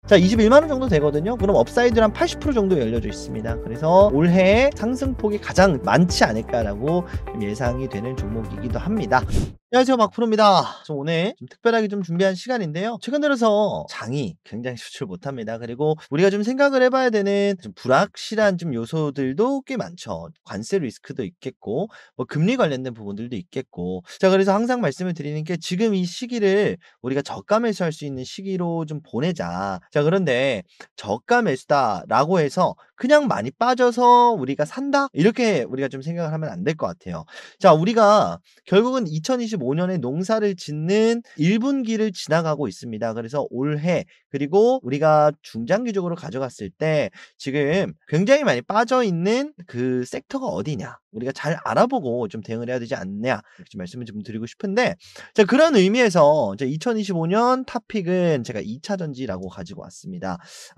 자, 21만 원 정도 되거든요. 그럼 업사이드는 한 80% 정도 열려져 있습니다. 그래서 올해 상승폭이 가장 많지 않을까라고 좀 예상이 되는 종목이기도 합니다. 안녕하세요, 박프로입니다. 오늘 좀 특별하게 좀 준비한 시간인데요. 최근 들어서 장이 굉장히 수출 못합니다. 그리고 우리가 좀 생각을 해봐야 되는 좀 불확실한 좀 요소들도 꽤 많죠. 관세 리스크도 있겠고, 뭐 금리 관련된 부분들도 있겠고. 자, 그래서 항상 말씀을 드리는 게 지금 이 시기를 우리가 저가 매수할 수 있는 시기로 좀 보내자. 자, 그런데 저가 매수다라고 해서 그냥 많이 빠져서 우리가 산다? 이렇게 우리가 좀 생각을 하면 안 될 것 같아요. 자, 우리가 결국은 2025년에 농사를 짓는 1분기를 지나가고 있습니다. 그래서 올해 그리고 우리가 중장기적으로 가져갔을 때 지금 굉장히 많이 빠져 있는 그 섹터가 어디냐? 우리가 잘 알아보고 좀 대응을 해야 되지 않냐? 이렇게 좀 말씀을 좀 드리고 싶은데, 자, 그런 의미에서 이제 2025년 탑픽은 제가 2차 전지라고 가지고 왔습니다.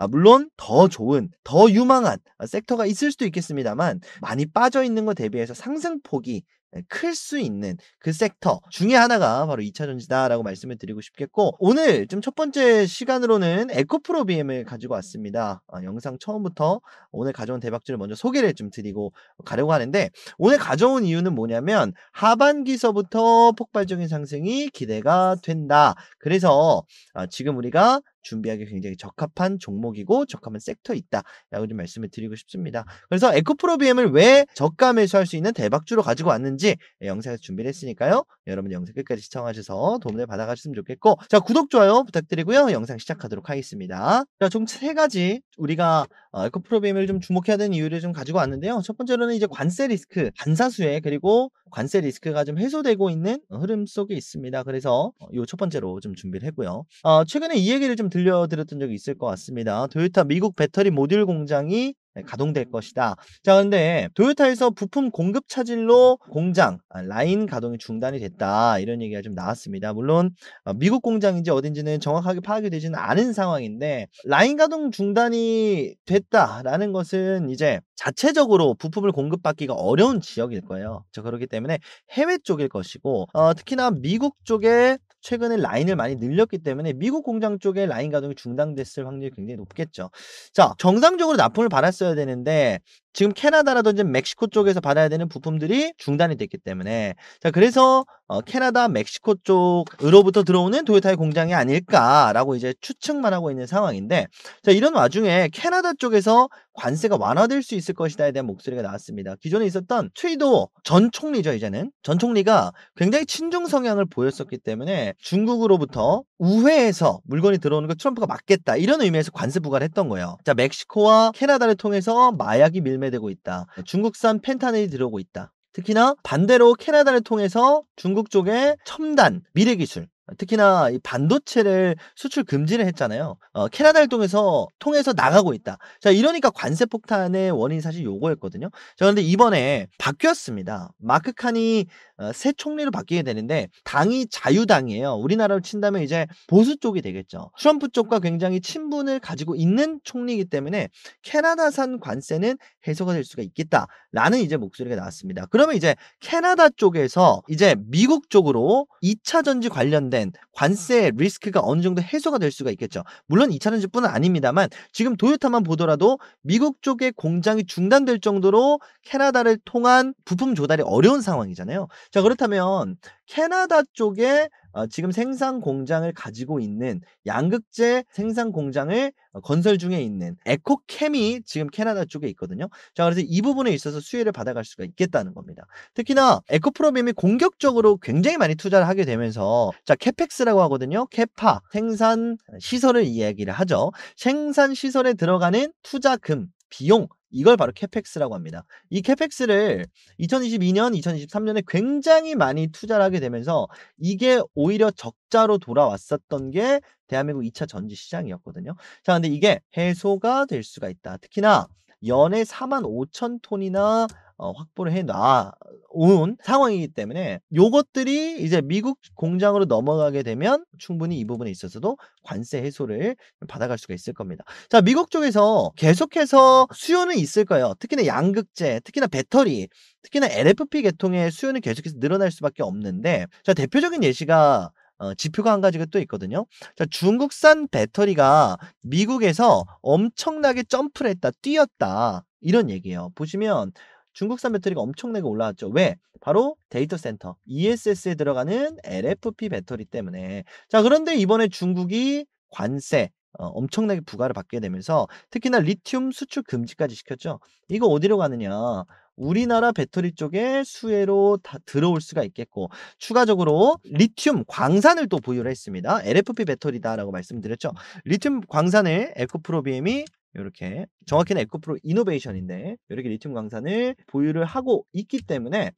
물론 더 좋은, 더 유망한 섹터가 있을 수도 있겠습니다만 많이 빠져 있는 것 대비해서 상승폭이 클 수 있는 그 섹터 중에 하나가 바로 2차 전지다라고 말씀을 드리고 싶겠고, 오늘 좀 첫 번째 시간으로는 에코프로 BM을 가지고 왔습니다. 영상 처음부터 오늘 가져온 대박주를 먼저 소개를 좀 드리고 가려고 하는데, 오늘 가져온 이유는 뭐냐면 하반기서부터 폭발적인 상승이 기대가 된다. 그래서 지금 우리가 준비하기 굉장히 적합한 종목이고 적합한 섹터에 있다라고 좀 말씀을 드리고 싶습니다. 그래서 에코프로 BM을 왜 저가 매수할 수 있는 대박주로 가지고 왔는지 영상에서 준비를 했으니까요. 여러분 영상 끝까지 시청하셔서 도움을 받아가셨으면 좋겠고, 자, 구독, 좋아요 부탁드리고요. 영상 시작하도록 하겠습니다. 자, 총 3가지 우리가 에코프로 BM을 좀 주목해야 되는 이유를 좀 가지고 왔는데요. 첫 번째로는 이제 관세 리스크, 반사수혜, 그리고 관세 리스크가 좀 해소되고 있는 흐름 속에 있습니다. 그래서 요 첫 번째로 좀 준비를 했고요. 최근에 이 얘기를 좀 들려드렸던 적이 있을 것 같습니다. 토요타 미국 배터리 모듈 공장이 가동될 것이다. 자, 근데 토요타에서 부품 공급 차질로 공장 라인 가동이 중단이 됐다, 이런 얘기가 좀 나왔습니다. 물론 미국 공장인지 어딘지는 정확하게 파악이 되지는 않은 상황인데, 라인 가동 중단이 됐다라는 것은 이제 자체적으로 부품을 공급받기가 어려운 지역일 거예요. 그렇기 때문에 해외 쪽일 것이고, 특히나 미국 쪽에 최근에 라인을 많이 늘렸기 때문에 미국 공장 쪽에 라인 가동이 중단됐을 확률이 굉장히 높겠죠. 자, 정상적으로 납품을 받았어야 되는데 지금 캐나다라든지 멕시코 쪽에서 받아야 되는 부품들이 중단이 됐기 때문에, 자, 그래서 캐나다, 멕시코 쪽으로부터 들어오는 토요타의 공장이 아닐까라고 이제 추측만 하고 있는 상황인데, 자, 이런 와중에 캐나다 쪽에서 관세가 완화될 수 있을 것이다에 대한 목소리가 나왔습니다. 기존에 있었던 트루도 전 총리죠. 이제는 전 총리가 굉장히 친중 성향을 보였었기 때문에 중국으로부터 우회해서 물건이 들어오는 거 트럼프가 막겠다, 이런 의미에서 관세 부과를 했던 거예요. 자, 멕시코와 캐나다를 통해서 마약이 밀매되고 있다. 중국산 펜타닐이 들어오고 있다. 특히나 반대로 캐나다를 통해서 중국 쪽에 첨단 미래 기술, 특히나 이 반도체를 수출 금지를 했잖아요. 캐나다를 통해서 나가고 있다. 자, 이러니까 관세 폭탄의 원인이 사실 요거였거든요. 자, 그런데 이번에 바뀌었습니다. 마크 칸이 새 총리로 바뀌게 되는데, 당이 자유당이에요. 우리나라로 친다면 이제 보수 쪽이 되겠죠. 트럼프 쪽과 굉장히 친분을 가지고 있는 총리이기 때문에 캐나다산 관세는 해소가 될 수가 있겠다라는 이제 목소리가 나왔습니다. 그러면 이제 캐나다 쪽에서 이제 미국 쪽으로 2차 전지 관련된 관세 리스크가 어느 정도 해소가 될 수가 있겠죠. 물론 2차 전지뿐은 아닙니다만 지금 토요타만 보더라도 미국 쪽의 공장이 중단될 정도로 캐나다를 통한 부품 조달이 어려운 상황이잖아요. 자, 그렇다면 캐나다 쪽에 지금 생산 공장을 가지고 있는 양극재 생산 공장을 건설 중에 있는 에코캠이 지금 캐나다 쪽에 있거든요. 자, 그래서 이 부분에 있어서 수혜를 받아갈 수가 있겠다는 겁니다. 특히나 에코프로빔이 공격적으로 굉장히 많이 투자를 하게 되면서, 자, 캐펙스라고 하거든요. 캐파, 생산 시설을 이야기를 하죠. 생산 시설에 들어가는 투자금, 비용, 이걸 바로 캐펙스라고 합니다. 이 캐펙스를 2022년, 2023년에 굉장히 많이 투자를 하게 되면서 이게 오히려 적자로 돌아왔었던 게 대한민국 2차 전지 시장이었거든요. 자, 근데 이게 해소가 될 수가 있다. 특히나 연에 45,000톤이나 확보를 해놔온 상황이기 때문에 요것들이 이제 미국 공장으로 넘어가게 되면 충분히 이 부분에 있어서도 관세 해소를 받아갈 수가 있을 겁니다. 자, 미국 쪽에서 계속해서 수요는 있을 거예요. 특히나 양극재, 특히나 배터리, 특히나 LFP 계통의 수요는 계속해서 늘어날 수밖에 없는데, 자, 대표적인 예시가 지표가 한 가지가 또 있거든요. 자, 중국산 배터리가 미국에서 엄청나게 점프를 했다, 뛰었다. 이런 얘기예요. 보시면 중국산 배터리가 엄청나게 올라왔죠. 왜? 바로 데이터 센터 ESS에 들어가는 LFP 배터리 때문에. 자, 그런데 이번에 중국이 관세 엄청나게 부과를 받게 되면서 특히나 리튬 수출 금지까지 시켰죠. 이거 어디로 가느냐? 우리나라 배터리 쪽에 수혜로 다 들어올 수가 있겠고, 추가적으로 리튬 광산을 또 보유를 했습니다. LFP 배터리다라고 말씀드렸죠. 리튬 광산을 에코프로비엠이 요렇게, 정확히는 에코프로 이노베이션인데 요렇게 리튬 광산을 보유를 하고 있기 때문에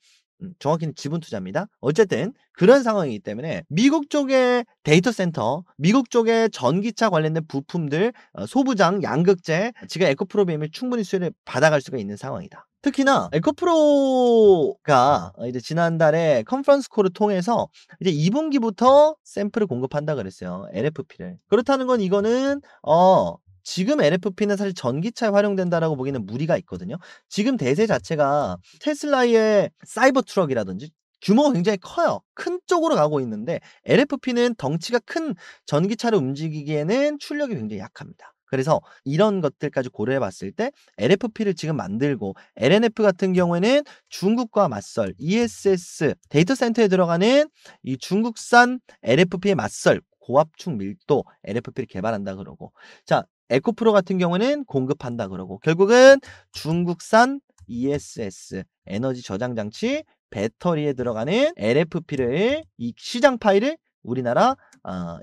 정확히는 지분 투자입니다. 어쨌든 그런 상황이기 때문에 미국 쪽의 데이터 센터, 미국 쪽의 전기차 관련된 부품들, 소부장, 양극재, 지금 에코프로비엠을 충분히 수혜를 받아갈 수가 있는 상황이다. 특히나 에코프로가 이제 지난달에 컨퍼런스 콜을 통해서 이제 2분기부터 샘플을 공급한다 그랬어요. LFP를. 그렇다는 건 이거는 지금 LFP는 사실 전기차에 활용된다라고 보기에는 무리가 있거든요. 지금 대세 자체가 테슬라의 사이버 트럭이라든지 규모가 굉장히 커요. 큰 쪽으로 가고 있는데 LFP는 덩치가 큰 전기차를 움직이기에는 출력이 굉장히 약합니다. 그래서 이런 것들까지 고려해 봤을 때 LFP를 지금 만들고, LNF 같은 경우에는 중국과 맞설 ESS 데이터 센터에 들어가는 이 중국산 LFP에 맞설 고압축 밀도 LFP를 개발한다 그러고, 자, 에코프로 같은 경우는 공급한다 그러고, 결국은 중국산 ESS 에너지 저장 장치 배터리에 들어가는 LFP를, 이 시장 파일을 우리나라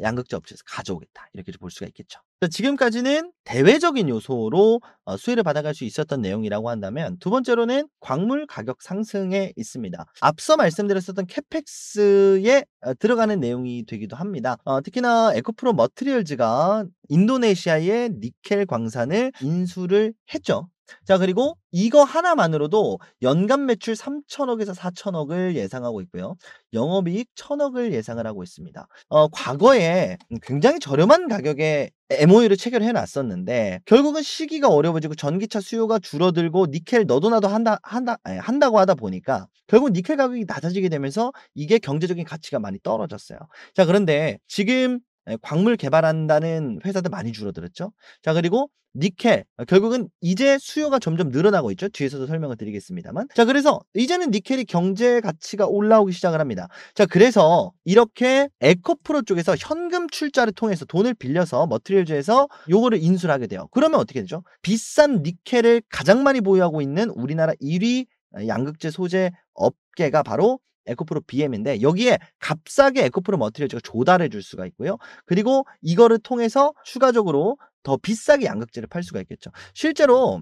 양극재 업체에서 가져오겠다, 이렇게 볼 수가 있겠죠. 지금까지는 대외적인 요소로 수혜를 받아갈 수 있었던 내용이라고 한다면, 두 번째로는 광물 가격 상승에 있습니다. 앞서 말씀드렸었던 캐펙스에 들어가는 내용이 되기도 합니다. 특히나 에코프로 머티리얼즈가 인도네시아의 니켈 광산을 인수를 했죠. 자, 그리고 이거 하나만으로도 연간 매출 3천억에서 4천억을 예상하고 있고요. 영업이익 1,000억을 예상을 하고 있습니다. 과거에 굉장히 저렴한 가격에 MOU를 체결해 놨었는데 결국은 시기가 어려워지고 전기차 수요가 줄어들고 니켈 너도 나도 한다고 하다 보니까 결국 니켈 가격이 낮아지게 되면서 이게 경제적인 가치가 많이 떨어졌어요. 자, 그런데 지금 광물 개발한다는 회사들 많이 줄어들었죠. 자, 그리고 니켈 결국은 이제 수요가 점점 늘어나고 있죠. 뒤에서도 설명을 드리겠습니다만. 자, 그래서 이제는 니켈이 경제 가치가 올라오기 시작을 합니다. 자, 그래서 이렇게 에코프로 쪽에서 현금 출자를 통해서 돈을 빌려서 머티리얼즈에서 요거를 인수를 하게 돼요. 그러면 어떻게 되죠? 비싼 니켈을 가장 많이 보유하고 있는 우리나라 1위 양극재 소재 업계가 바로 에코프로 BM인데, 여기에 값싸게 에코프로 머티리얼즈가 조달해 줄 수가 있고요. 그리고 이거를 통해서 추가적으로 더 비싸게 양극재를 팔 수가 있겠죠. 실제로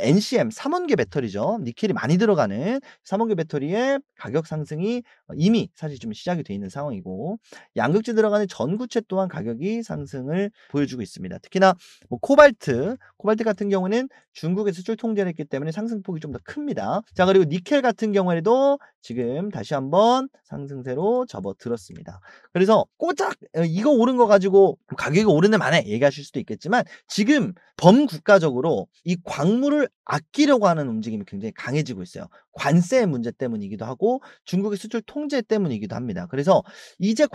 NCM 3원계 배터리죠. 니켈이 많이 들어가는 3원계 배터리의 가격 상승이 이미 사실 좀 시작이 돼 있는 상황이고, 양극재 들어가는 전구체 또한 가격이 상승을 보여주고 있습니다. 특히나 뭐 코발트 같은 경우는 중국에 수출 통제를 했기 때문에 상승폭이 좀 더 큽니다. 자, 그리고 니켈 같은 경우에도 지금 다시 한번 상승세로 접어들었습니다. 그래서 꼬작 이거 오른 거 가지고 가격이 오르네 마네 얘기하실 수도 있겠지만, 지금 범국가적으로 이 광물을 아끼려고 하는 움직임이 굉장히 강해지고 있어요. 관세 문제 때문이기도 하고 중국의 수출 통제 때문이기도 합니다. 그래서 이제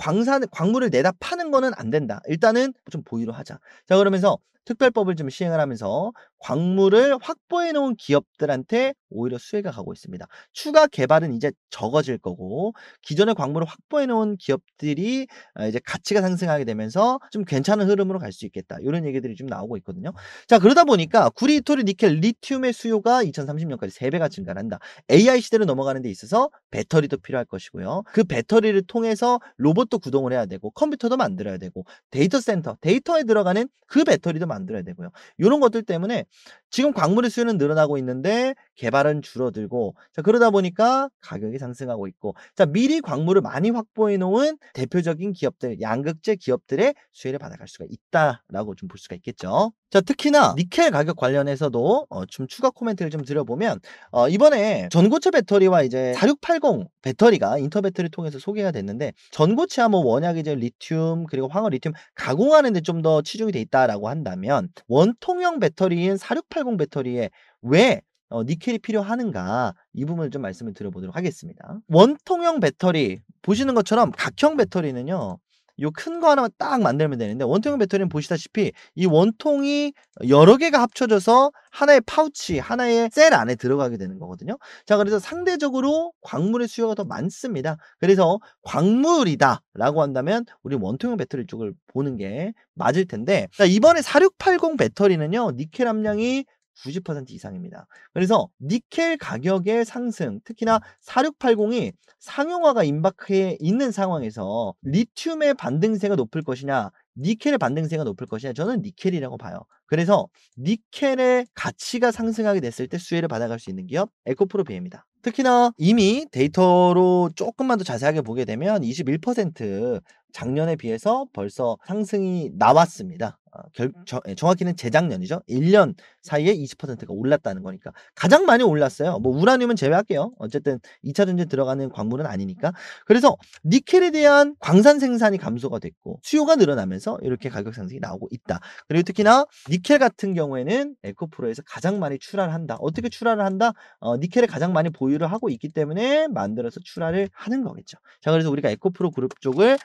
광물을 내다 파는 거는 안 된다. 일단은 좀 보유를 하자. 자, 그러면서 특별법을 좀 시행을 하면서 광물을 확보해 놓은 기업들한테 오히려 수혜가 가고 있습니다. 추가 개발은 이제 적어질 거고, 기존의 광물을 확보해 놓은 기업들이 이제 가치가 상승하게 되면서 좀 괜찮은 흐름으로 갈 수 있겠다, 이런 얘기들이 좀 나오고 있거든요. 자, 그러다 보니까 구리, 토리, 니켈, 리튬의 수요가 2030년까지 3배가 증가를 한다. AI 시대로 넘어가는 데 있어서 배터리도 필요할 것이고요. 그 배터리를 통해서 로봇도 구동을 해야 되고, 컴퓨터도 만들어야 되고, 데이터 센터, 데이터에 들어가는 그 배터리도 만들어야 되고요. 이런 것들 때문에 지금 광물의 수요는 늘어나고 있는데 개발은 줄어들고, 자, 그러다 보니까 가격이 상승하고 있고, 자, 미리 광물을 많이 확보해 놓은 대표적인 기업들, 양극재 기업들의 수혜를 받아갈 수가 있다라고 좀 볼 수가 있겠죠. 자, 특히나 니켈 가격 관련해서도 좀 추가 코멘트를 좀 드려보면, 이번에 전고체 배터리와 이제 4680 배터리가 인터배터리를 통해서 소개가 됐는데, 전고체와 뭐 원약이 이제 리튬 그리고 황화 리튬 가공하는 데 좀 더 치중이 돼 있다라고 한다면, 원통형 배터리인 4680 배터리에 왜 니켈이 필요하는가, 이 부분을 좀 말씀을 드려보도록 하겠습니다. 원통형 배터리 보시는 것처럼 각형 배터리는요, 요 큰 거 하나만 딱 만들면 되는데 원통형 배터리는 보시다시피 이 원통이 여러 개가 합쳐져서 하나의 파우치, 하나의 셀 안에 들어가게 되는 거거든요. 자 그래서 상대적으로 광물의 수요가 더 많습니다. 그래서 '광물이다.'라고 한다면 우리 원통형 배터리 쪽을 보는 게 맞을 텐데 자 이번에 4680 배터리는요. 니켈 함량이 90% 이상입니다. 그래서 니켈 가격의 상승, 특히나 4680이 상용화가 임박해 있는 상황에서 리튬의 반등세가 높을 것이냐, 니켈의 반등세가 높을 것이냐, 저는 니켈이라고 봐요. 그래서 니켈의 가치가 상승하게 됐을 때 수혜를 받아갈 수 있는 기업 에코프로 비행입니다. 특히나 이미 데이터로 조금만 더 자세하게 보게 되면 21% 작년에 비해서 벌써 상승이 나왔습니다. 정확히는 재작년이죠. 1년 사이에 20%가 올랐다는 거니까. 가장 많이 올랐어요. 뭐 우라늄은 제외할게요. 어쨌든 2차 전지에 들어가는 광물은 아니니까. 그래서 니켈에 대한 광산 생산이 감소가 됐고 수요가 늘어나면서 이렇게 가격 상승이 나오고 있다. 그리고 특히나 니켈 같은 경우에는 에코프로에서 가장 많이 출하를 한다. 어떻게 출하를 한다? 니켈을 가장 많이 보유를 하고 있기 때문에 만들어서 출하를 하는 거겠죠. 자 그래서 우리가 에코프로 그룹 쪽을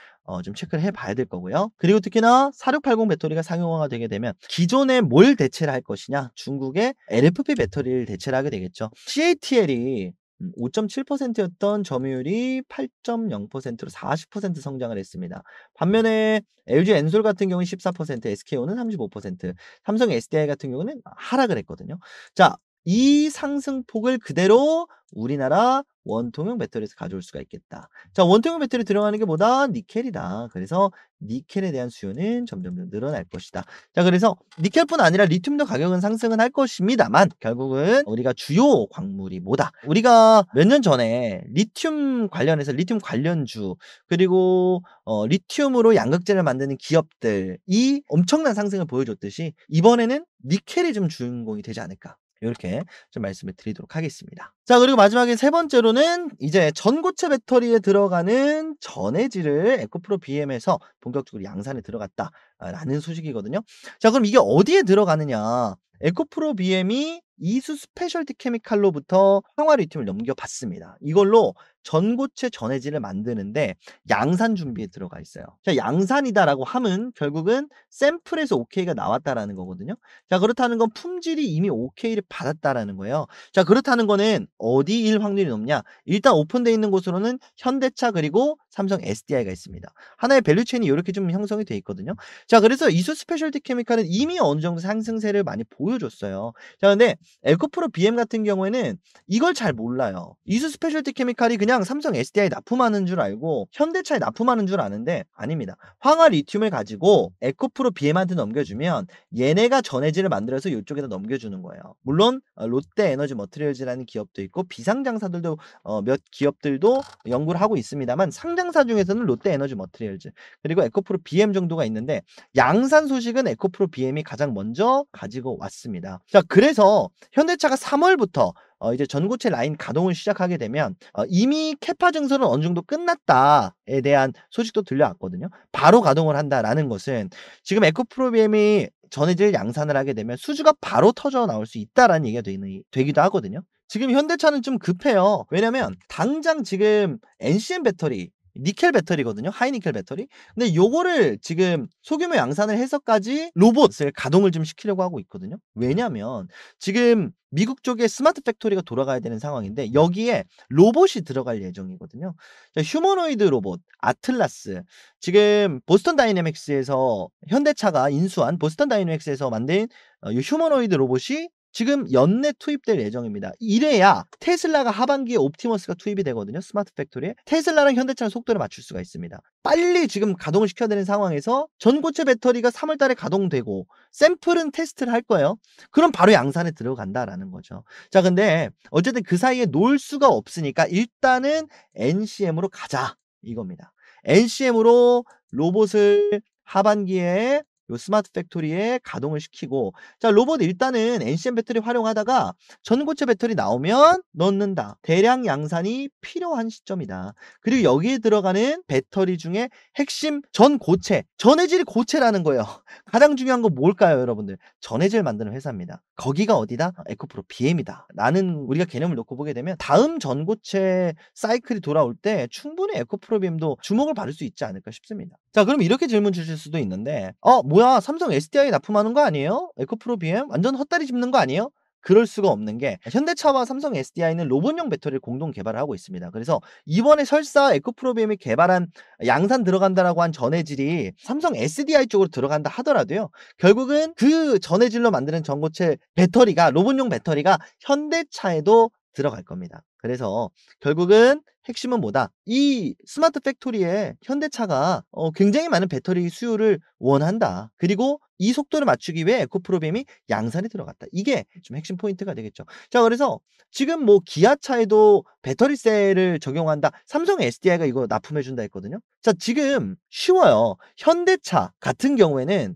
좀 체크를 해 봐야 될 거고요. 그리고 특히나 4680 배터리가 상용화가 되게 되면 기존에 뭘 대체를 할 것이냐? 중국의 LFP 배터리를 대체를 하게 되겠죠. CATL이 5.7%였던 점유율이 8.0%로 40% 성장을 했습니다. 반면에 LG 엔솔 같은 경우는 14%, SK온은 35%, 삼성 SDI 같은 경우는 하락을 했거든요. 자, 이 상승폭을 그대로 우리나라 원통형 배터리에서 가져올 수가 있겠다. 자, 원통형 배터리 들어가는 게 뭐다? 니켈이다. 그래서 니켈에 대한 수요는 점점 늘어날 것이다. 자, 그래서 니켈뿐 아니라 리튬도 가격은 상승은 할 것입니다만 결국은 우리가 주요 광물이 뭐다? 우리가 몇 년 전에 리튬 관련해서 리튬 관련주 그리고 리튬으로 양극재를 만드는 기업들이 엄청난 상승을 보여줬듯이 이번에는 니켈이 좀 주인공이 되지 않을까. 요렇게 좀 말씀을 드리도록 하겠습니다. 자 그리고 마지막에 세 번째로는 이제 전고체 배터리에 들어가는 전해질을 에코프로 BM에서 본격적으로 양산에 들어갔다라는 소식이거든요. 자 그럼 이게 어디에 들어가느냐. 에코프로 BM이 이수 스페셜티 케미칼로부터 황화 리튬을 넘겨받습니다. 이걸로 전고체 전해질을 만드는데 양산 준비에 들어가 있어요. 자 양산이다라고 함은 결국은 샘플에서 오케이가 나왔다라는 거거든요. 자 그렇다는 건 품질이 이미 오케이를 받았다라는 거예요. 자 그렇다는 거는 어디일 확률이 높냐? 일단 오픈되어 있는 곳으로는 현대차 그리고 삼성 SDI가 있습니다. 하나의 밸류체인이 이렇게 좀 형성이 돼 있거든요. 자 그래서 이수 스페셜티 케미칼은 이미 어느 정도 상승세를 많이 보여줬어요. 자 근데 에코프로 BM 같은 경우에는 이걸 잘 몰라요. 이수 스페셜티 케미칼이 그냥 삼성 SDI 납품하는 줄 알고 현대차에 납품하는 줄 아는데 아닙니다. 황화 리튬을 가지고 에코프로 BM한테 넘겨주면 얘네가 전해질을 만들어서 이쪽에다 넘겨주는 거예요. 물론 롯데 에너지 머티리얼즈라는 기업도 있고 비상장사들도 몇 기업들도 연구를 하고 있습니다만 상장사 중에서는 롯데 에너지 머티리얼즈 그리고 에코프로 BM 정도가 있는데 양산 소식은 에코프로 BM이 가장 먼저 가지고 왔습니다. 자 그래서 현대차가 3월부터 이제 전고체 라인 가동을 시작하게 되면 이미 캐파 증설은 어느 정도 끝났다에 대한 소식도 들려왔거든요. 바로 가동을 한다라는 것은 지금 에코프로 BM이 전해질 양산을 하게 되면 수주가 바로 터져 나올 수 있다라는 얘기가 되기도 하거든요. 지금 현대차는 좀 급해요. 왜냐면 당장 지금 NCM 배터리 니켈 배터리거든요. 하이니켈 배터리. 근데 요거를 지금 소규모 양산을 해서까지 로봇을 가동을 좀 시키려고 하고 있거든요. 왜냐면 지금 미국 쪽에 스마트 팩토리가 돌아가야 되는 상황인데 여기에 로봇이 들어갈 예정이거든요. 자, 휴머노이드 로봇 아틀라스 지금 보스턴 다이내믹스에서 현대차가 인수한 보스턴 다이내믹스에서 만든 이 휴머노이드 로봇이 지금 연내 투입될 예정입니다. 이래야 테슬라가 하반기에 옵티머스가 투입이 되거든요. 스마트 팩토리에. 테슬라랑 현대차는 속도를 맞출 수가 있습니다. 빨리 지금 가동을 시켜야 되는 상황에서 전고체 배터리가 3월 달에 가동되고 샘플은 테스트를 할 거예요. 그럼 바로 양산에 들어간다라는 거죠. 자, 근데 어쨌든 그 사이에 놓을 수가 없으니까 일단은 NCM으로 가자 이겁니다. NCM으로 로봇을 하반기에 요 스마트 팩토리에 가동을 시키고 자 로봇 일단은 NCM 배터리 활용하다가 전고체 배터리 나오면 넣는다. 대량 양산이 필요한 시점이다. 그리고 여기에 들어가는 배터리 중에 핵심 전고체, 전해질이 고체라는 거예요. 가장 중요한 건 뭘까요, 여러분들? 전해질 만드는 회사입니다. 거기가 어디다? 에코프로 BM이다. 라는 우리가 개념을 놓고 보게 되면 다음 전고체 사이클이 돌아올 때 충분히 에코프로 BM도 주목을 받을 수 있지 않을까 싶습니다. 자, 자, 그럼 이렇게 질문 주실 수도 있는데 뭐야, 삼성 SDI 납품하는 거 아니에요? 에코프로 BM 완전 헛다리 짚는 거 아니에요? 그럴 수가 없는 게 현대차와 삼성 SDI는 로봇용 배터리를 공동 개발을 하고 있습니다. 그래서 이번에 설사 에코프로 BM이 개발한 양산 들어간다라고 한 전해질이 삼성 SDI 쪽으로 들어간다 하더라도요. 결국은 그 전해질로 만드는 전고체 배터리가 로봇용 배터리가 현대차에도 들어갈 겁니다. 그래서 결국은 핵심은 뭐다? 이 스마트 팩토리에 현대차가 굉장히 많은 배터리 수요를 원한다. 그리고 이 속도를 맞추기 위해 에코프로빔이 양산이 들어갔다. 이게 좀 핵심 포인트가 되겠죠. 자, 그래서 지금 뭐 기아차에도 배터리 셀을 적용한다. 삼성 SDI가 이거 납품해 준다 했거든요. 자, 지금 쉬워요. 현대차 같은 경우에는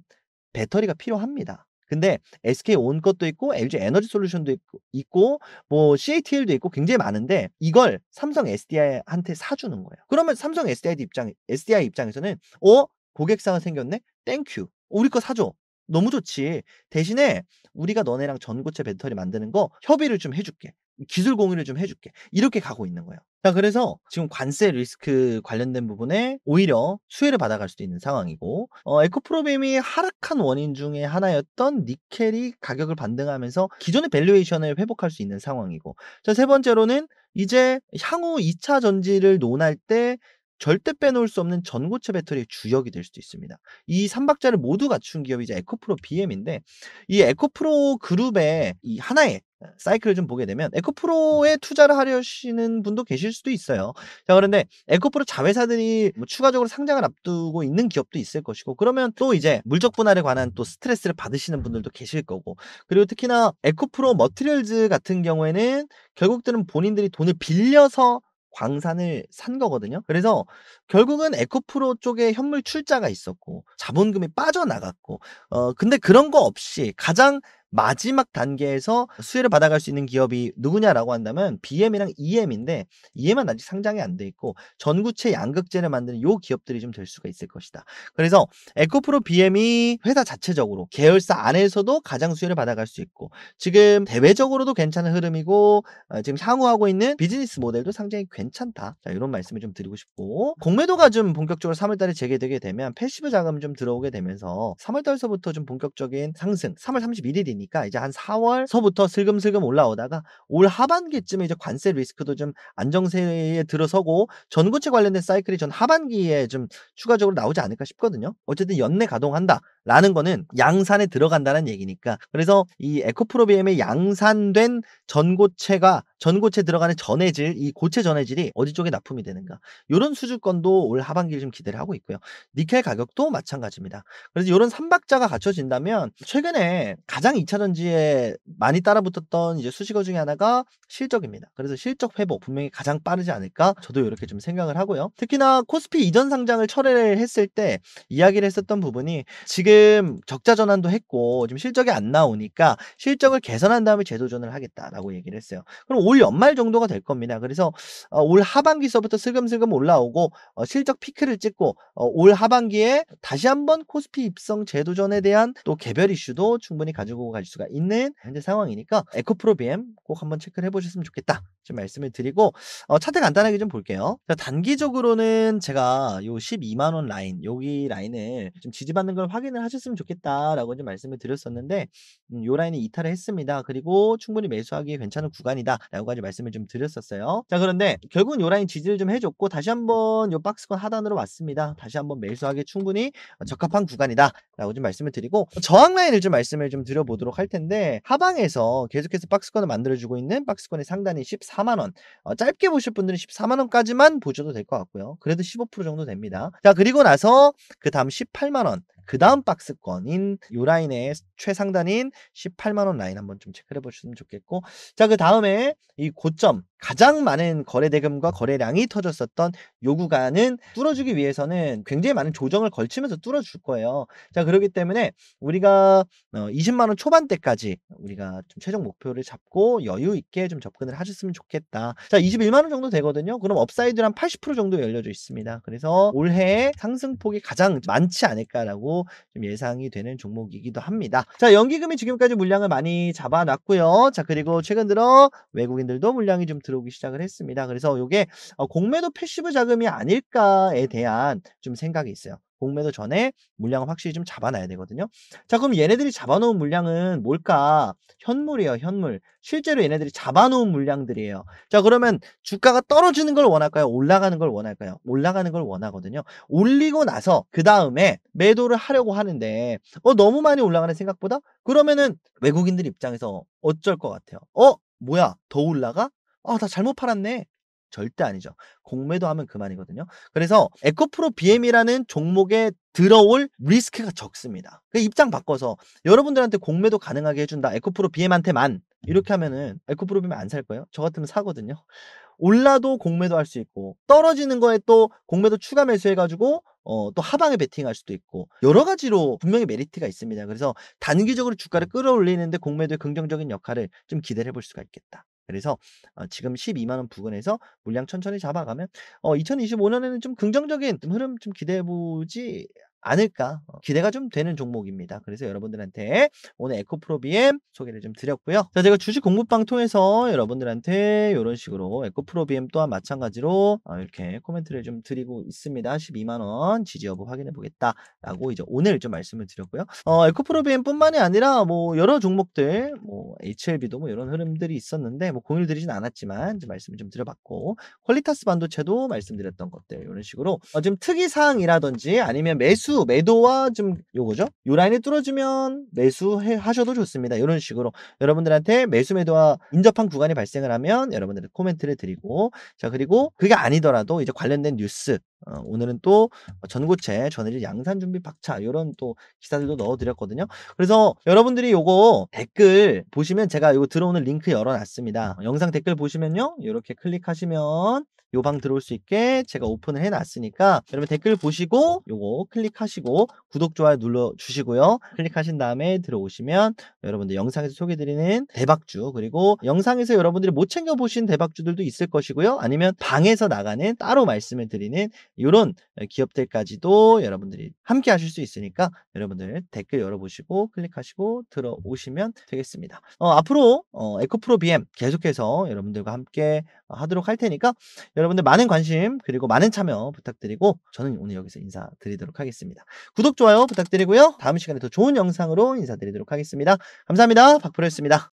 배터리가 필요합니다. 근데 SK온 것도 있고 LG 에너지 솔루션도 있고 뭐 CATL도 있고 굉장히 많은데 이걸 삼성 SDI한테 사주는 거예요. 그러면 삼성 SDI 입장에서는 고객사가 생겼네? 땡큐. 우리 거 사줘. 너무 좋지. 대신에 우리가 너네랑 전고체 배터리 만드는 거 협의를 좀 해줄게. 기술 공유를 좀 해줄게. 이렇게 가고 있는 거예요. 자, 그래서 지금 관세 리스크 관련된 부분에 오히려 수혜를 받아갈 수도 있는 상황이고 에코프로빔이 하락한 원인 중에 하나였던 니켈이 가격을 반등하면서 기존의 밸류에이션을 회복할 수 있는 상황이고, 자, 세 번째로는 이제 향후 2차 전지를 논할 때 절대 빼놓을 수 없는 전고체 배터리의 주역이 될 수도 있습니다. 이 3박자를 모두 갖춘 기업이 이제 에코프로 BM인데, 이 에코프로 그룹의 이 하나의 사이클을 좀 보게 되면 에코프로에 투자를 하려시는 분도 계실 수도 있어요. 자, 그런데 에코프로 자회사들이 뭐 추가적으로 상장을 앞두고 있는 기업도 있을 것이고, 그러면 또 이제 물적 분할에 관한 또 스트레스를 받으시는 분들도 계실 거고, 그리고 특히나 에코프로 머티리얼즈 같은 경우에는 결국들은 본인들이 돈을 빌려서 광산을 산 거거든요. 그래서 결국은 에코프로 쪽에 현물 출자가 있었고 자본금이 빠져나갔고 근데 그런 거 없이 가장 마지막 단계에서 수혜를 받아갈 수 있는 기업이 누구냐라고 한다면 BM이랑 EM인데, EM은 아직 상장이 안 돼 있고 전구체 양극재를 만드는 요 기업들이 좀 될 수가 있을 것이다. 그래서 에코프로 BM이 회사 자체적으로 계열사 안에서도 가장 수혜를 받아갈 수 있고, 지금 대외적으로도 괜찮은 흐름이고 지금 향후하고 있는 비즈니스 모델도 상당히 괜찮다. 자, 이런 말씀을 좀 드리고 싶고, 공매도가 좀 본격적으로 3월 달에 재개되게 되면 패시브 자금이 좀 들어오게 되면서 3월 달서부터 좀 본격적인 상승, 3월 31일이니까 이제 한 4월서부터 슬금슬금 올라오다가 올 하반기쯤에 이제 관세 리스크도 좀 안정세에 들어서고 전고체 관련된 사이클이 전 하반기에 좀 추가적으로 나오지 않을까 싶거든요. 어쨌든 연내 가동한다라는 거는 양산에 들어간다는 얘기니까, 그래서 이 에코프로 BM의 양산된 전고체 들어가는 전해질, 이 고체 전해질이 어디 쪽에 납품이 되는가, 요런 수주권도 올 하반기를 좀 기대를 하고 있고요. 니켈 가격도 마찬가지입니다. 그래서 요런 3박자가 갖춰진다면 최근에 가장 2차 전지에 많이 따라붙었던 이제 수식어 중에 하나가 실적입니다. 그래서 실적 회복 분명히 가장 빠르지 않을까 저도 이렇게 좀 생각을 하고요. 특히나 코스피 이전 상장을 철회를 했을 때 이야기를 했었던 부분이 지금 적자 전환도 했고 지금 실적이 안 나오니까 실적을 개선한 다음에 재도전을 하겠다라고 얘기를 했어요. 그럼 올 연말 정도가 될 겁니다. 그래서 올 하반기서부터 슬금슬금 올라오고 실적 피크를 찍고 올 하반기에 다시 한번 코스피 입성 재도전에 대한 또 개별 이슈도 충분히 가지고 갈 수가 있는 현재 상황이니까 에코프로 BM 꼭 한번 체크를 해보셨으면 좋겠다 좀 말씀을 드리고, 차트 간단하게 좀 볼게요. 자, 단기적으로는 제가 요 12만 원 라인, 여기 라인을 좀 지지받는 걸 확인을 하셨으면 좋겠다라고 좀 말씀을 드렸었는데 요 라인이 이탈을 했습니다. 그리고 충분히 매수하기에 괜찮은 구간이다라고까지 말씀을 좀 드렸었어요. 자, 그런데 결국은 요 라인 지지를 좀 해줬고 다시 한번 요 박스권 하단으로 왔습니다. 다시 한번 매수하기에 충분히 적합한 구간이다라고 좀 말씀을 드리고, 저항 라인을 좀 말씀을 좀 드려보도록 할 텐데, 하방에서 계속해서 박스권을 만들어주고 있는 박스권의 상단이 14만 원. 짧게 보실 분들은 14만 원까지만 보셔도 될 것 같고요. 그래도 15% 정도 됩니다. 자, 그리고 나서 그 다음 18만 원. 그 다음 박스권인 요 라인의 최상단인 18만 원 라인 한번 좀 체크해 보셨으면 좋겠고, 자, 그 다음에 이 고점 가장 많은 거래 대금과 거래량이 터졌었던 요 구간은 뚫어주기 위해서는 굉장히 많은 조정을 걸치면서 뚫어줄 거예요. 자, 그렇기 때문에 우리가 20만 원 초반대까지 우리가 좀 최종 목표를 잡고 여유 있게 좀 접근을 하셨으면 좋겠다. 자, 21만 원 정도 되거든요. 그럼 업사이드는 한 80% 정도 열려져 있습니다. 그래서 올해 상승폭이 가장 많지 않을까라고 좀 예상이 되는 종목이기도 합니다. 자, 연기금이 지금까지 물량을 많이 잡아놨고요. 자, 그리고 최근 들어 외국인들도 물량이 좀 들어오기 시작을 했습니다. 그래서 요게 공매도 패시브 자금이 아닐까에 대한 좀 생각이 있어요. 공매도 전에 물량을 확실히 좀 잡아 놔야 되거든요. 자, 그럼 얘네들이 잡아 놓은 물량은 뭘까? 현물이에요, 현물. 실제로 얘네들이 잡아 놓은 물량들이에요. 자, 그러면 주가가 떨어지는 걸 원할까요? 올라가는 걸 원할까요? 올라가는 걸 원하거든요. 올리고 나서 그다음에 매도를 하려고 하는데 너무 많이 올라가네 생각보다? 그러면은 외국인들 입장에서 어쩔 것 같아요? 뭐야 더 올라가? 아, 나 잘못 팔았네. 절대 아니죠. 공매도 하면 그만이거든요. 그래서 에코프로 BM이라는 종목에 들어올 리스크가 적습니다. 그 입장 바꿔서 여러분들한테 공매도 가능하게 해준다. 에코프로 BM한테만 이렇게 하면은 에코프로 BM 안 살 거예요? 저 같으면 사거든요. 올라도 공매도 할 수 있고 떨어지는 거에 또 공매도 추가 매수해 가지고 또 하방에 베팅할 수도 있고 여러 가지로 분명히 메리트가 있습니다. 그래서 단기적으로 주가를 끌어올리는데 공매도의 긍정적인 역할을 좀 기대를 해볼 수가 있겠다. 그래서 지금 12만 원 부근에서 물량 천천히 잡아가면 2025년에는 좀 긍정적인 좀 흐름 좀 기대해 보지 않을까 기대가 좀 되는 종목입니다. 그래서 여러분들한테 오늘 에코프로 BM 소개를 좀 드렸고요. 자, 제가 주식 공부방 통해서 여러분들한테 요런 식으로 에코프로 BM 또한 마찬가지로 이렇게 코멘트를 좀 드리고 있습니다. 12만 원 지지 여부 확인해 보겠다라고 이제 오늘 좀 말씀을 드렸고요. 에코프로 BM 뿐만이 아니라 뭐 여러 종목들 뭐 HLB도 뭐 이런 흐름들이 있었는데 뭐 공유를 드리진 않았지만 좀 말씀을 좀 드려봤고 퀄리타스 반도체도 말씀드렸던 것들 이런 식으로 좀 특이 사항이라든지 아니면 매도와 좀 요거죠. 요 라인이 뚫어지면 하셔도 좋습니다. 이런 식으로 여러분들한테 매도와 인접한 구간이 발생을 하면 여러분들의 코멘트를 드리고 자, 그리고 그게 아니더라도 이제 관련된 뉴스 오늘은 또 전고체 전해질 양산 준비 박차 요런 또 기사들도 넣어 드렸거든요. 그래서 여러분들이 요거 댓글 보시면 제가 요거 들어오는 링크 열어 놨습니다. 영상 댓글 보시면요. 요렇게 클릭하시면 요 방 들어올 수 있게 제가 오픈을 해 놨으니까 여러분 댓글 보시고 요거 클릭하시고 구독, 좋아요 눌러 주시고요. 클릭하신 다음에 들어오시면 여러분들 영상에서 소개해 드리는 대박주 그리고 영상에서 여러분들이 못 챙겨 보신 대박주들도 있을 것이고요. 아니면 방에서 나가는 따로 말씀을 드리는 요런 기업들까지도 여러분들이 함께 하실 수 있으니까 여러분들 댓글 열어보시고 클릭하시고 들어오시면 되겠습니다. 앞으로 에코프로 BM 계속해서 여러분들과 함께 하도록 할 테니까 여러분들 많은 관심 그리고 많은 참여 부탁드리고 저는 오늘 여기서 인사드리도록 하겠습니다. 구독, 좋아요 부탁드리고요. 다음 시간에 더 좋은 영상으로 인사드리도록 하겠습니다. 감사합니다. 박프로였습니다.